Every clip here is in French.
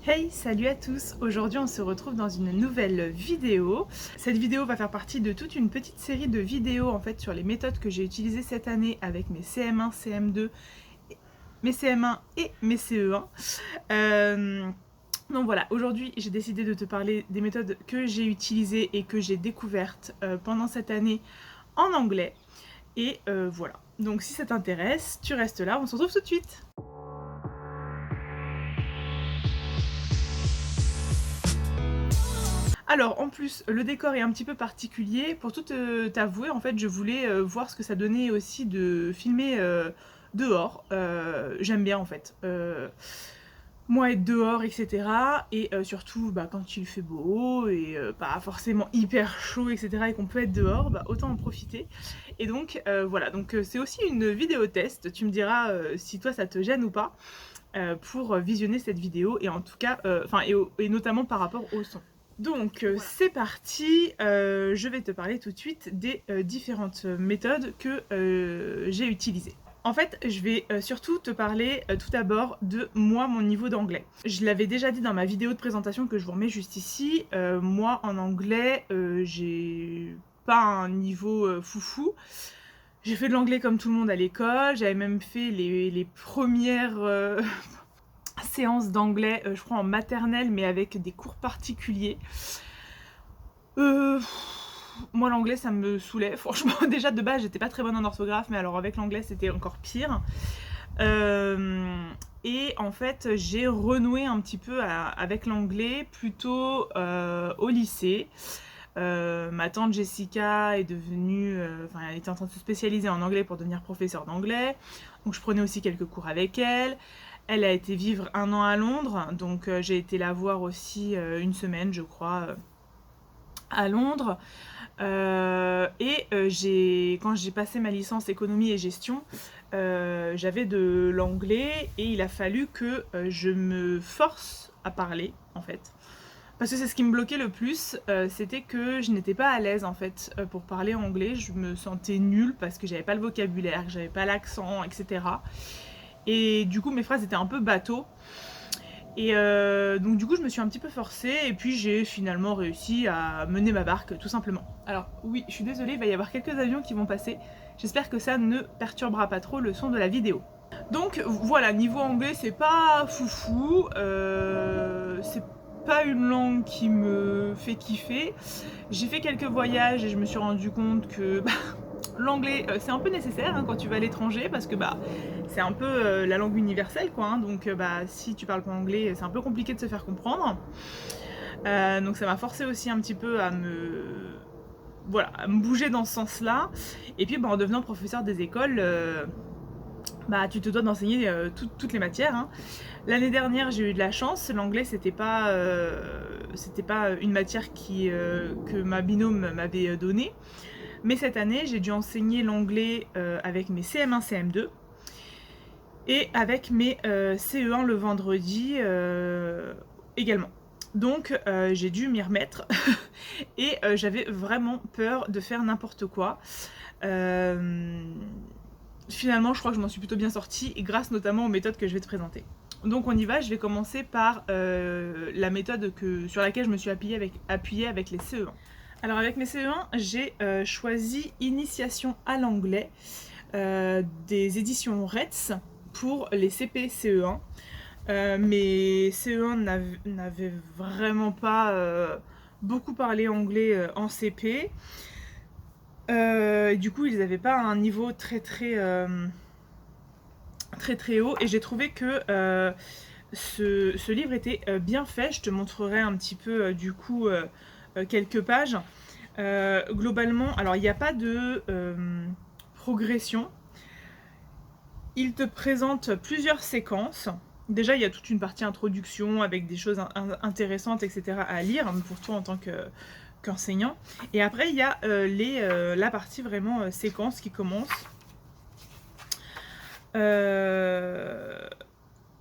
Hey, salut à tous! Aujourd'hui on se retrouve dans une nouvelle vidéo. Cette vidéo va faire partie de toute une petite série de vidéos en fait sur les méthodes que j'ai utilisées cette année avec mes CM1, CM2, mes CM1 et mes CE1. Donc voilà, aujourd'hui j'ai décidé de te parler des méthodes que j'ai utilisées et que j'ai découvertes pendant cette année en anglais. Et voilà, donc si ça t'intéresse, tu restes là, on se retrouve tout de suite! Alors en plus le décor est un petit peu particulier, pour tout t'avouer en fait je voulais voir ce que ça donnait aussi de filmer dehors, j'aime bien en fait, moi être dehors etc. Et surtout quand il fait beau et pas forcément hyper chaud etc. et qu'on peut être dehors, autant en profiter. Et donc voilà, donc c'est aussi une vidéo test, tu me diras si toi ça te gêne ou pas pour visionner cette vidéo et en tout cas, et notamment par rapport au son. Donc voilà. C'est parti, je vais te parler tout de suite des différentes méthodes que j'ai utilisées. En fait, je vais surtout te parler tout d'abord de moi, mon niveau d'anglais. Je l'avais déjà dit dans ma vidéo de présentation que je vous remets juste ici, moi en anglais, j'ai pas un niveau foufou. J'ai fait de l'anglais comme tout le monde à l'école, j'avais même fait les premières séances d'anglais, je crois en maternelle, mais avec des cours particuliers. Moi l'anglais ça me saoulait, franchement déjà de base j'étais pas très bonne en orthographe, mais alors avec l'anglais c'était encore pire. Et en fait j'ai renoué un petit peu avec l'anglais plutôt au lycée. Ma tante Jessica est devenue, elle était en train de se spécialiser en anglais pour devenir professeure d'anglais, donc je prenais aussi quelques cours avec elle. Elle a été vivre 1 an à Londres, donc j'ai été la voir aussi 1 semaine je crois à Londres. Quand j'ai passé ma licence économie et gestion, j'avais de l'anglais et il a fallu que je me force à parler en fait. Parce que c'est ce qui me bloquait le plus, c'était que je n'étais pas à l'aise en fait pour parler anglais, je me sentais nulle parce que j'avais pas le vocabulaire, que j'avais pas l'accent, etc. Et du coup mes phrases étaient un peu bateau. Et donc du coup je me suis un petit peu forcée et puis j'ai finalement réussi à mener ma barque tout simplement. Alors oui, je suis désolée, il va y avoir quelques avions qui vont passer. J'espère que ça ne perturbera pas trop le son de la vidéo. Donc voilà, niveau anglais c'est pas foufou, c'est pas une langue qui me fait kiffer. J'ai fait quelques voyages et je me suis rendu compte que l'anglais c'est un peu nécessaire quand tu vas à l'étranger parce que c'est un peu la langue universelle quoi, hein, donc si tu parles pas anglais c'est un peu compliqué de se faire comprendre. Donc ça m'a forcé aussi un petit peu à me bouger dans ce sens là. Et puis en devenant professeur des écoles, tu te dois d'enseigner toutes les matières, hein. L'année dernière j'ai eu de la chance, l'anglais c'était pas une matière que ma binôme m'avait donnée. Mais cette année, j'ai dû enseigner l'anglais avec mes CM1, CM2 et avec mes CE1 le vendredi également. Donc j'ai dû m'y remettre et j'avais vraiment peur de faire n'importe quoi. Finalement, je crois que je m'en suis plutôt bien sortie et grâce notamment aux méthodes que je vais te présenter. Donc on y va, je vais commencer par la méthode sur laquelle je me suis appuyée avec les CE1. Alors avec mes CE1, j'ai choisi Initiation à l'anglais des éditions Retz pour les CP CE1. Mes CE1 n'avaient vraiment pas beaucoup parlé anglais en CP. Du coup, ils n'avaient pas un niveau très haut et j'ai trouvé que ce livre était bien fait. Je te montrerai un petit peu du coup quelques pages. Globalement, alors il n'y a pas de progression. Il te présente plusieurs séquences. Déjà, il y a toute une partie introduction avec des choses intéressantes, etc. à lire pour toi en tant qu'enseignant. Et après, il y a la partie vraiment séquence qui commence.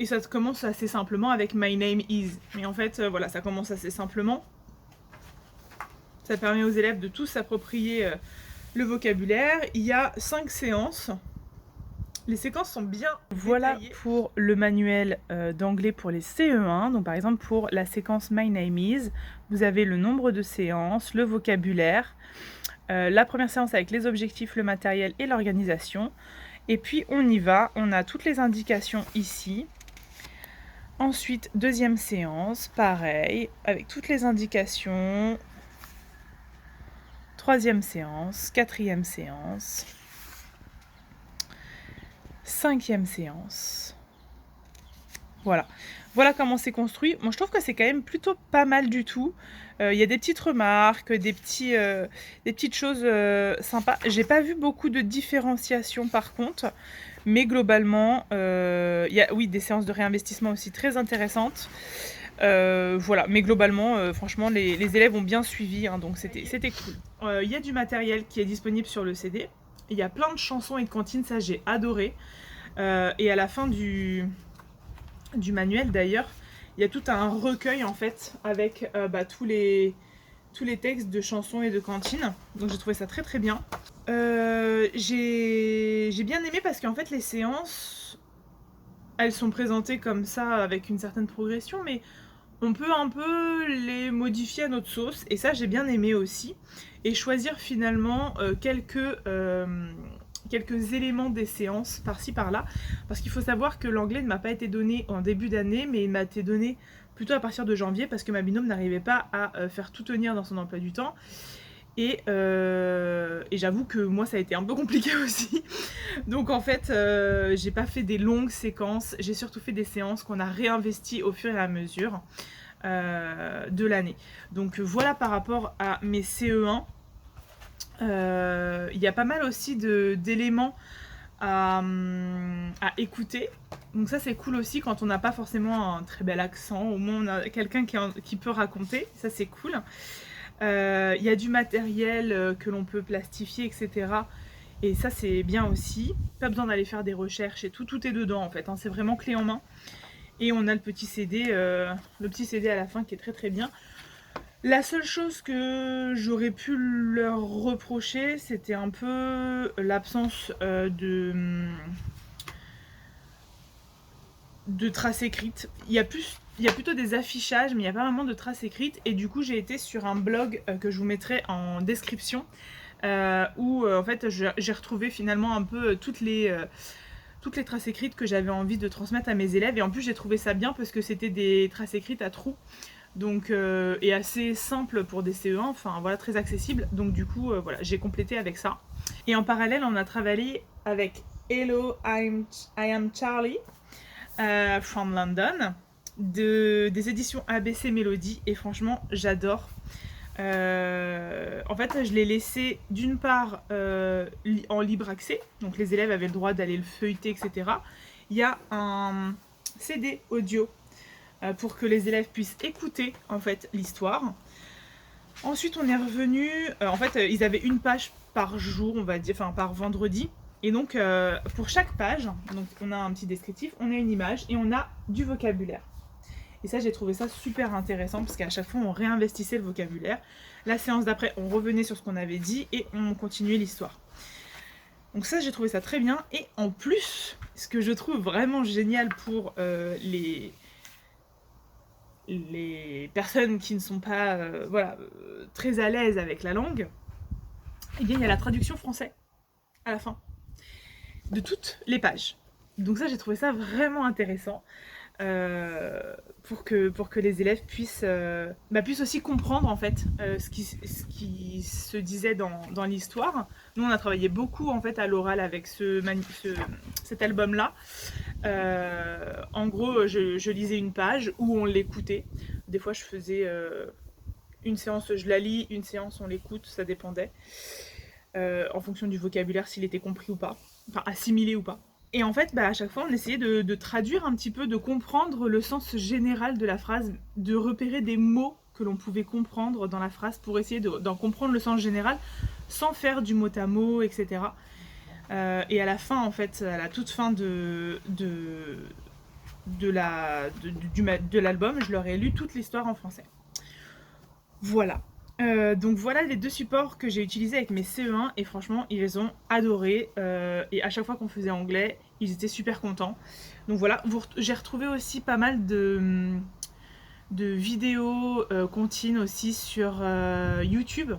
Et ça commence assez simplement avec My name is. Mais en fait, voilà, ça commence assez simplement. Ça permet aux élèves de tous s'approprier le vocabulaire. Il y a 5 séances. Les séquences sont bien voilà détaillées. Pour le manuel d'anglais pour les CE1. Donc par exemple pour la séquence My Name Is, vous avez le nombre de séances, le vocabulaire, la première séance avec les objectifs, le matériel et l'organisation. Et puis on y va, on a toutes les indications ici. Ensuite, deuxième séance, pareil, avec toutes les indications. Troisième séance, quatrième séance. Cinquième séance. Voilà. Voilà comment c'est construit. Moi, je trouve que c'est quand même plutôt pas mal du tout. Il y a des petites remarques, des petites choses sympas. J'ai pas vu beaucoup de différenciation par contre. Mais globalement, il y a oui, des séances de réinvestissement aussi très intéressantes. Voilà, mais globalement, franchement, les élèves ont bien suivi, hein, donc c'était cool. Il y a du matériel qui est disponible sur le CD. Il y a plein de chansons et de cantines, ça j'ai adoré. Et à la fin du manuel d'ailleurs, il y a tout un recueil en fait avec tous les textes de chansons et de cantines. Donc j'ai trouvé ça très très bien. J'ai bien aimé parce qu'en fait les séances, elles sont présentées comme ça avec une certaine progression, mais on peut un peu les modifier à notre sauce, et ça j'ai bien aimé aussi, et choisir finalement quelques éléments des séances par-ci par-là, parce qu'il faut savoir que l'anglais ne m'a pas été donné en début d'année, mais il m'a été donné plutôt à partir de janvier, parce que ma binôme n'arrivait pas à faire tout tenir dans son emploi du temps. Et j'avoue que moi ça a été un peu compliqué aussi. Donc en fait j'ai pas fait des longues séquences, j'ai surtout fait des séances qu'on a réinvesties au fur et à mesure de l'année. Donc voilà par rapport à mes CE1. Il y a pas mal aussi d'éléments à écouter. Donc ça c'est cool aussi quand on n'a pas forcément un très bel accent, au moins on a quelqu'un qui peut raconter, ça c'est cool. Il y a du matériel que l'on peut plastifier, etc. Et ça c'est bien aussi. Pas besoin d'aller faire des recherches et tout est dedans en fait, hein. C'est vraiment clé en main. Et on a le petit CD à la fin qui est très très bien. La seule chose que j'aurais pu leur reprocher, c'était un peu l'absence de traces écrites. Il y a plutôt des affichages, mais il n'y a pas vraiment de traces écrites. Et du coup, j'ai été sur un blog que je vous mettrai en description, où en fait, j'ai retrouvé finalement un peu toutes les traces écrites que j'avais envie de transmettre à mes élèves. Et en plus, j'ai trouvé ça bien parce que c'était des traces écrites à trous. Donc, et assez simple pour des CE1, enfin voilà, très accessible. Donc du coup, voilà, j'ai complété avec ça. Et en parallèle, on a travaillé avec Hello, I am Charlie from London, des éditions ABC Mélodie, et franchement, j'adore. En fait, je l'ai laissé d'une part en libre accès, donc les élèves avaient le droit d'aller le feuilleter, etc. Il y a un CD audio pour que les élèves puissent écouter en fait l'histoire. Ensuite on est revenu, en fait ils avaient une page par jour, on va dire, enfin par vendredi, et donc pour chaque page, donc on a un petit descriptif, on a une image et on a du vocabulaire. Et ça j'ai trouvé ça super intéressant parce qu'à chaque fois on réinvestissait le vocabulaire. La séance d'après on revenait sur ce qu'on avait dit et on continuait l'histoire. Donc ça j'ai trouvé ça très bien, et en plus ce que je trouve vraiment génial pour les personnes qui ne sont pas très à l'aise avec la langue, eh bien il y a la traduction français à la fin de toutes les pages. Donc ça j'ai trouvé ça vraiment intéressant pour que les élèves puissent aussi comprendre en fait ce qui se disait dans l'histoire. Nous on a travaillé beaucoup en fait à l'oral avec cet album là. En gros je lisais une page ou on l'écoutait. Des fois je faisais une séance je la lis, une séance on l'écoute, ça dépendait en fonction du vocabulaire, s'il était compris ou pas, enfin assimilé ou pas. Et en fait, à chaque fois, on essayait de traduire un petit peu, de comprendre le sens général de la phrase, de repérer des mots que l'on pouvait comprendre dans la phrase pour essayer d'en comprendre le sens général sans faire du mot à mot, etc. Et à la fin, en fait, à la toute fin de l'album, je leur ai lu toute l'histoire en français. Voilà. Donc voilà les deux supports que j'ai utilisés avec mes CE1, et franchement ils les ont adorés, et à chaque fois qu'on faisait anglais ils étaient super contents. Donc voilà, j'ai retrouvé aussi pas mal de vidéos comptines aussi sur YouTube.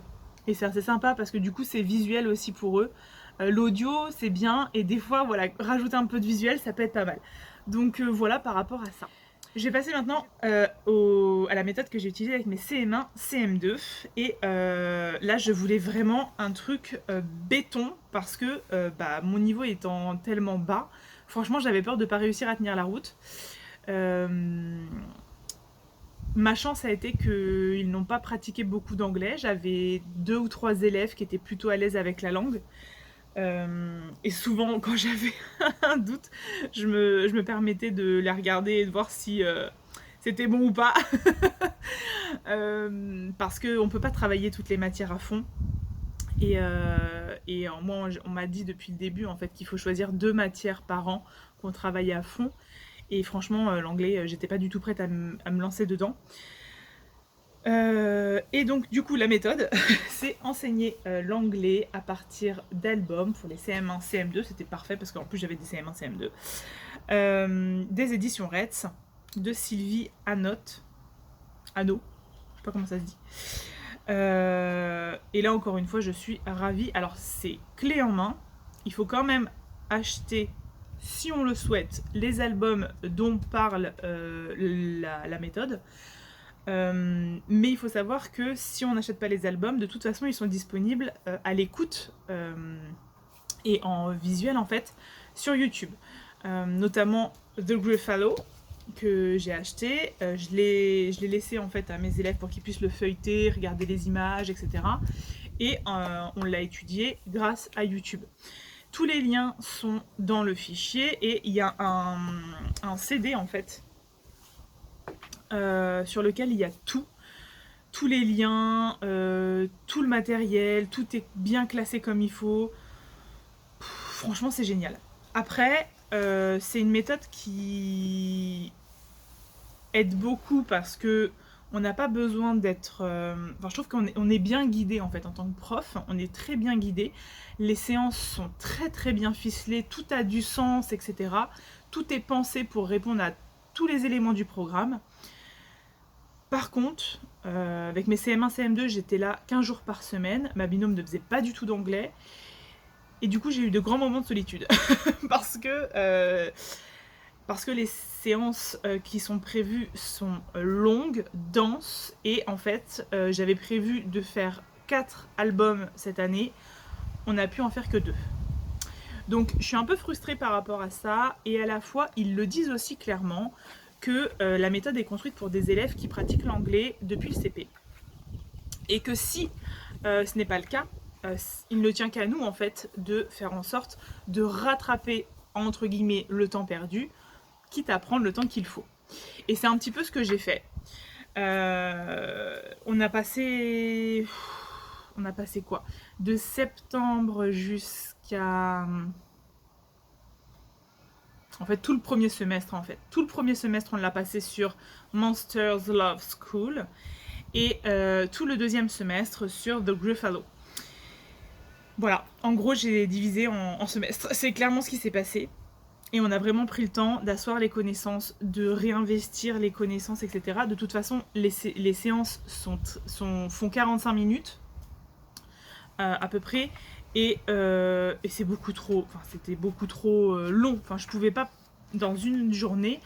Et c'est assez sympa parce que du coup c'est visuel aussi pour eux. L'audio c'est bien et des fois voilà, rajouter un peu de visuel ça peut être pas mal. Donc voilà par rapport à ça. Je vais passer maintenant à la méthode que j'ai utilisée avec mes CM1, CM2. Et là, je voulais vraiment un truc béton parce que mon niveau étant tellement bas, franchement, j'avais peur de ne pas réussir à tenir la route. Ma chance a été qu'ils n'ont pas pratiqué beaucoup d'anglais. J'avais 2 ou 3 élèves qui étaient plutôt à l'aise avec la langue. Et souvent, quand j'avais un doute, je me permettais de les regarder et de voir si c'était bon ou pas. Parce qu'on ne peut pas travailler toutes les matières à fond. Et moi, on m'a dit depuis le début en fait, qu'il faut choisir 2 matières par an qu'on travaille à fond. Et franchement, l'anglais, j'étais pas du tout prête à me lancer dedans. Et donc du coup la méthode c'est enseigner l'anglais à partir d'albums pour les CM1, CM2, c'était parfait parce qu'en plus j'avais des CM1, CM2, des éditions Retz de Sylvie Anno, je sais pas comment ça se dit. Et là encore une fois je suis ravie. Alors c'est clé en main, il faut quand même acheter si on le souhaite les albums dont parle la méthode. Mais il faut savoir que si on n'achète pas les albums, de toute façon ils sont disponibles à l'écoute et en visuel en fait sur YouTube. Notamment The Gruffalo que j'ai acheté, je l'ai laissé en fait à mes élèves pour qu'ils puissent le feuilleter, regarder les images, etc. Et on l'a étudié grâce à YouTube. Tous les liens sont dans le fichier et il y a un CD en fait sur lequel il y a tous les liens, tout le matériel, tout est bien classé comme il faut. Franchement, c'est génial. Après, c'est une méthode qui aide beaucoup parce que on n'a pas besoin d'être... Enfin, je trouve qu'on est bien guidé en fait en tant que prof, on est très bien guidé. Les séances sont très très bien ficelées, tout a du sens, etc. Tout est pensé pour répondre à tous les éléments du programme. Par contre, avec mes CM1, CM2, j'étais là 15 jours par semaine. Ma binôme ne faisait pas du tout d'anglais. Et du coup, j'ai eu de grands moments de solitude. parce que les séances qui sont prévues sont longues, denses. Et en fait, j'avais prévu de faire 4 albums cette année. On n'a pu en faire que 2. Donc, je suis un peu frustrée par rapport à ça. Et à la fois, ils le disent aussi clairement que la méthode est construite pour des élèves qui pratiquent l'anglais depuis le CP. Et que si ce n'est pas le cas, il ne tient qu'à nous en fait de faire en sorte de rattraper entre guillemets le temps perdu, quitte à prendre le temps qu'il faut. Et c'est un petit peu ce que j'ai fait. On a passé quoi? De septembre jusqu'à... En fait, tout le premier semestre, on l'a passé sur Monsters Love School et tout le deuxième semestre sur The Gruffalo. Voilà, en gros, j'ai divisé en semestres. C'est clairement ce qui s'est passé. Et on a vraiment pris le temps d'asseoir les connaissances, de réinvestir les connaissances, etc. De toute façon, les séances font 45 minutes à peu près. Et c'est beaucoup trop, c'était beaucoup trop long. Je pouvais pas, dans une journée,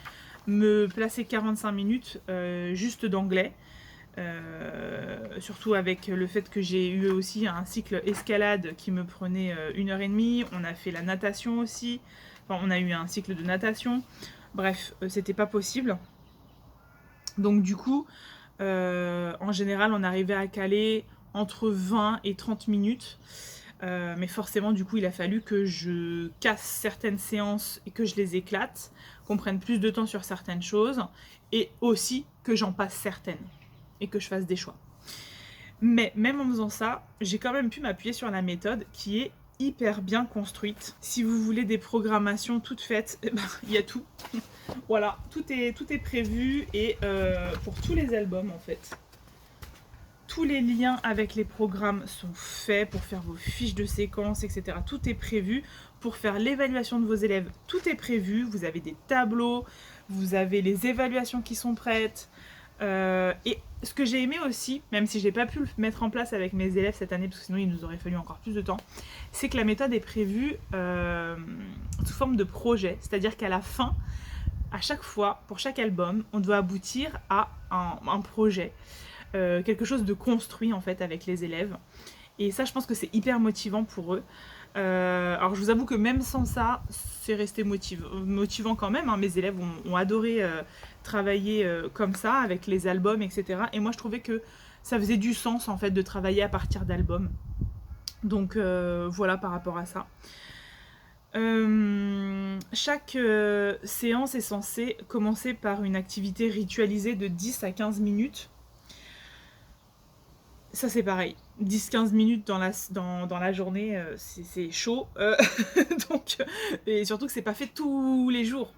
me placer 45 minutes juste d'anglais. Surtout avec le fait que j'ai eu aussi un cycle escalade qui me prenait 1h30. On a fait la natation aussi. On a eu un cycle de natation. Bref, c'était pas possible. Donc du coup, en général, on arrivait à caler entre 20 et 30 minutes. Mais forcément, du coup, il a fallu que je casse certaines séances et que je les éclate, qu'on prenne plus de temps sur certaines choses, et aussi que j'en passe certaines, et que je fasse des choix. Mais même en faisant ça, j'ai quand même pu m'appuyer sur la méthode qui est hyper bien construite. Si vous voulez des programmations toutes faites, il y a tout. Voilà, tout est prévu, et pour tous les albums en fait. tous les liens avec les programmes sont faits pour faire vos fiches de séquences, etc. Tout est prévu. Pour faire l'évaluation de vos élèves, tout est prévu. Vous avez des tableaux, vous avez les évaluations qui sont prêtes. Et ce que j'ai aimé aussi, même si j'ai pas pu le mettre en place avec mes élèves cette année, parce que sinon il nous aurait fallu encore plus de temps, c'est que la méthode est prévue sous forme de projet. C'est-à-dire qu'à la fin, à chaque fois, pour chaque album, on doit aboutir à un projet. Quelque chose de construit en fait avec les élèves. Et ça, je pense que c'est hyper motivant pour eux. Alors je vous avoue que même sans ça, c'est resté motivant quand même, hein. Mes élèves ont adoré travailler comme ça, avec les albums, etc. Et moi je trouvais que ça faisait du sens en fait de travailler à partir d'albums. Donc voilà par rapport à ça. Chaque séance est censée commencer par une activité ritualisée de 10 à 15 minutes. Ça c'est pareil, 10-15 minutes dans la journée, c'est chaud. Donc, et surtout que c'est pas fait tous les jours,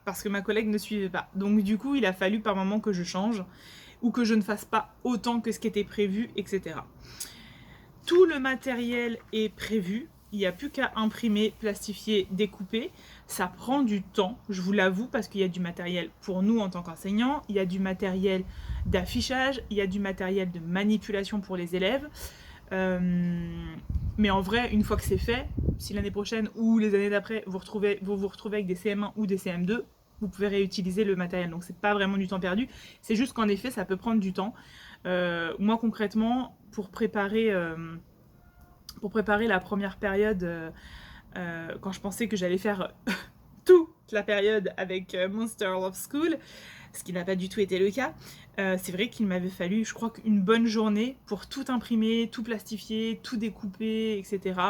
parce que ma collègue ne suivait pas. Donc du coup, il a fallu par moment que je change, ou que je ne fasse pas autant que ce qui était prévu, etc. Tout le matériel est prévu, il n'y a plus qu'à imprimer, plastifier, découper. Ça prend du temps, je vous l'avoue, parce qu'il y a du matériel pour nous en tant qu'enseignants, il y a du matériel d'affichage, il y a du matériel de manipulation pour les élèves. Mais en vrai, une fois que c'est fait, si l'année prochaine ou les années d'après, vous vous retrouvez avec des CM1 ou des CM2, vous pouvez réutiliser le matériel. Donc c'est pas vraiment du temps perdu, c'est juste qu'en effet, ça peut prendre du temps. Moi concrètement, pour préparer la première période, quand je pensais que j'allais faire toute la période avec Monster Love School, ce qui n'a pas du tout été le cas, c'est vrai qu'il m'avait fallu, je crois qu'une bonne journée pour tout imprimer, tout plastifier, tout découper, etc.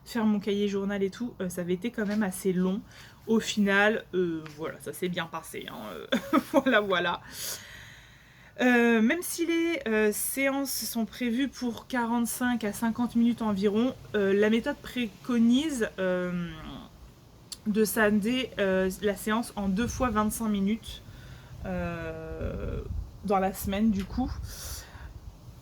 Faire mon cahier journal et tout, ça avait été quand même assez long. Au final, voilà, ça s'est bien passé, hein, voilà. Même si les séances sont prévues pour 45 à 50 minutes environ, la méthode préconise de scinder la séance en 2 fois 25 minutes dans la semaine du coup.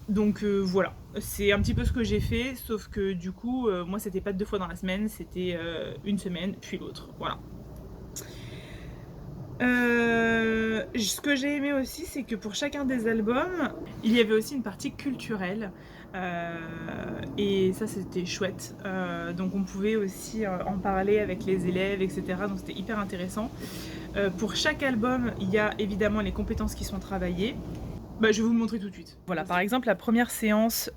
Donc voilà, c'est un petit peu ce que j'ai fait, sauf que du coup, moi c'était pas 2 fois dans la semaine, c'était une semaine puis l'autre, voilà. Ce que j'ai aimé aussi, c'est que pour chacun des albums, il y avait aussi une partie culturelle. Et ça c'était chouette. Donc on pouvait aussi en parler avec les élèves, etc. Donc c'était hyper intéressant. Pour chaque album, il y a évidemment les compétences qui sont travaillées. Je vais vous le montrer tout de suite. Voilà, par exemple, la première séance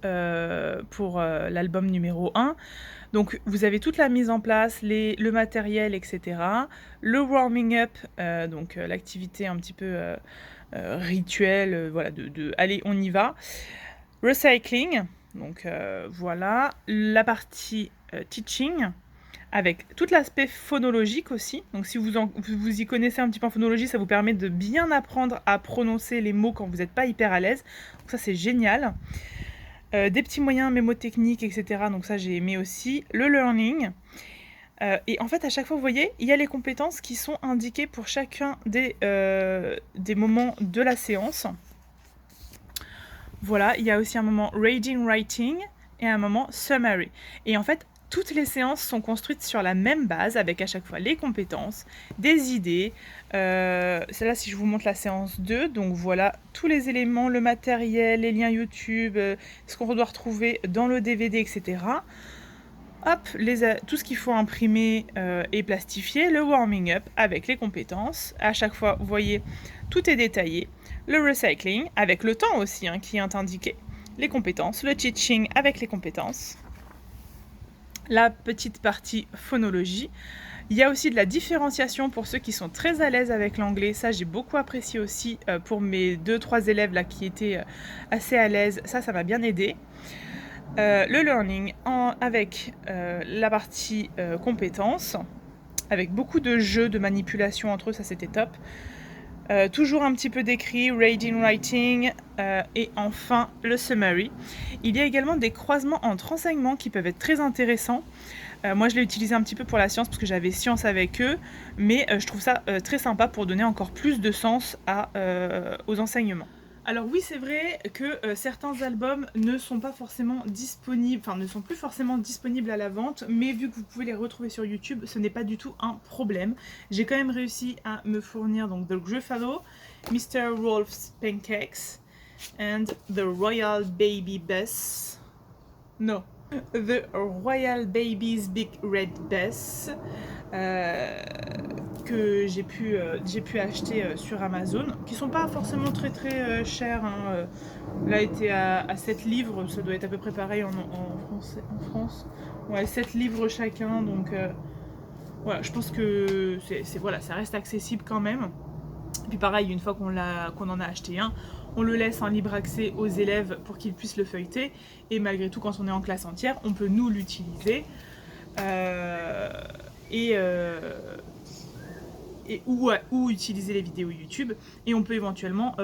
pour l'album numéro 1. Donc, vous avez toute la mise en place, le matériel, etc. Le warming up, donc l'activité un petit peu rituelle, voilà, allez, on y va. Recycling, donc voilà. La partie teaching, avec tout l'aspect phonologique aussi. Donc si vous y connaissez un petit peu en phonologie, ça vous permet de bien apprendre à prononcer les mots quand vous n'êtes pas hyper à l'aise. Donc ça c'est génial. Des petits moyens mémotechniques, etc. Donc ça j'ai aimé aussi. Le learning. Et en fait à chaque fois vous voyez, il y a les compétences qui sont indiquées pour chacun des moments de la séance. Voilà, il y a aussi un moment reading, writing et un moment summary. Et en fait, toutes les séances sont construites sur la même base, avec à chaque fois les compétences, des idées. C'est là si je vous montre la séance 2, donc voilà tous les éléments, le matériel, les liens YouTube, ce qu'on doit retrouver dans le DVD, etc. Hop, tout ce qu'il faut imprimer et plastifier, le warming up avec les compétences. À chaque fois, vous voyez, tout est détaillé. Le recycling, avec le temps aussi qui est indiqué. Les compétences, le teaching avec les compétences. La petite partie phonologie. Il y a aussi de la différenciation pour ceux qui sont très à l'aise avec l'anglais. Ça, j'ai beaucoup apprécié aussi pour mes 2-3 élèves là qui étaient assez à l'aise. Ça m'a bien aidé. Le learning avec la partie compétences, avec beaucoup de jeux de manipulation entre eux, ça c'était top. Toujours un petit peu d'écrit, reading, writing, et enfin le summary. Il y a également des croisements entre enseignements qui peuvent être très intéressants. Moi je l'ai utilisé un petit peu pour la science parce que j'avais science avec eux, mais je trouve ça très sympa pour donner encore plus de sens aux enseignements. Alors oui, c'est vrai que certains albums ne sont pas forcément disponibles, enfin ne sont plus forcément disponibles à la vente, mais vu que vous pouvez les retrouver sur YouTube, ce n'est pas du tout un problème. J'ai quand même réussi à me fournir donc The Gruffalo, Mr. Wolf's Pancakes and The Royal Baby Bus. No, The Royal Baby's Big Red Bus. Que j'ai pu acheter sur Amazon, qui sont pas forcément très chers. Hein. Là, était à 7 livres, ça doit être à peu près pareil en France. Ouais, 7 livres chacun, donc voilà, je pense que voilà, ça reste accessible quand même. Et puis pareil, une fois qu'on en a acheté un, on le laisse en libre accès aux élèves pour qu'ils puissent le feuilleter, et malgré tout, quand on est en classe entière, on peut nous l'utiliser. Ou utiliser les vidéos YouTube, et on peut éventuellement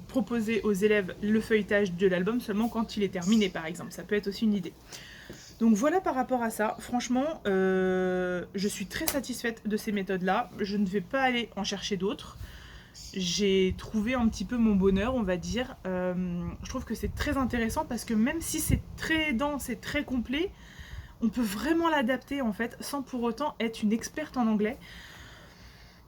proposer aux élèves le feuilletage de l'album seulement quand il est terminé, par exemple. Ça peut être aussi une idée. Donc voilà par rapport à ça. Franchement, je suis très satisfaite de ces méthodes-là. Je ne vais pas aller en chercher d'autres. J'ai trouvé un petit peu mon bonheur, on va dire. Je trouve que c'est très intéressant parce que même si c'est très dense et très complet, on peut vraiment l'adapter en fait sans pour autant être une experte en anglais.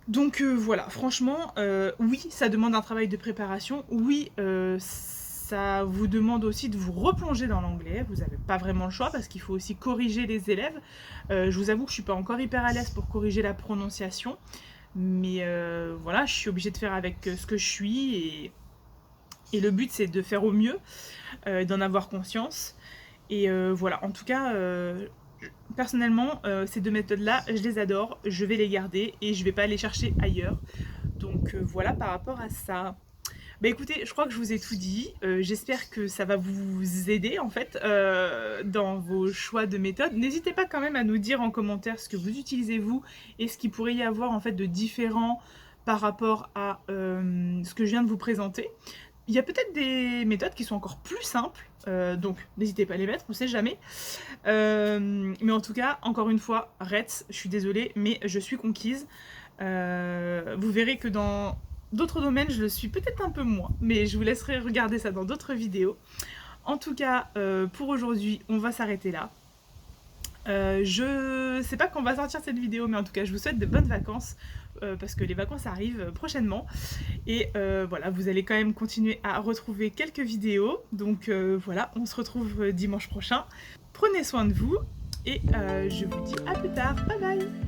Donc voilà, franchement, oui, ça demande un travail de préparation. Oui, ça vous demande aussi de vous replonger dans l'anglais. Vous n'avez pas vraiment le choix parce qu'il faut aussi corriger les élèves. Je vous avoue que je ne suis pas encore hyper à l'aise pour corriger la prononciation. Mais voilà, je suis obligée de faire avec ce que je suis. Et le but, c'est de faire au mieux, d'en avoir conscience. Et voilà, en tout cas, personnellement, ces deux méthodes-là, je les adore, je vais les garder et je vais pas les chercher ailleurs. Donc voilà par rapport à ça. Bah écoutez, je crois que je vous ai tout dit. J'espère que ça va vous aider en fait dans vos choix de méthodes. N'hésitez pas quand même à nous dire en commentaire ce que vous utilisez vous et ce qu'il pourrait y avoir en fait de différent par rapport à ce que je viens de vous présenter. Il y a peut-être des méthodes qui sont encore plus simples, donc n'hésitez pas à les mettre, on ne sait jamais. Mais en tout cas, encore une fois, Retz, je suis désolée, mais je suis conquise. Vous verrez que dans d'autres domaines, je le suis peut-être un peu moins, mais je vous laisserai regarder ça dans d'autres vidéos. En tout cas, pour aujourd'hui, on va s'arrêter là. Je sais pas quand on va sortir cette vidéo, mais en tout cas, je vous souhaite de bonnes vacances, parce que les vacances arrivent prochainement. Et voilà, vous allez quand même continuer à retrouver quelques vidéos. Donc voilà, on se retrouve dimanche prochain. Prenez soin de vous, et je vous dis à plus tard. Bye bye!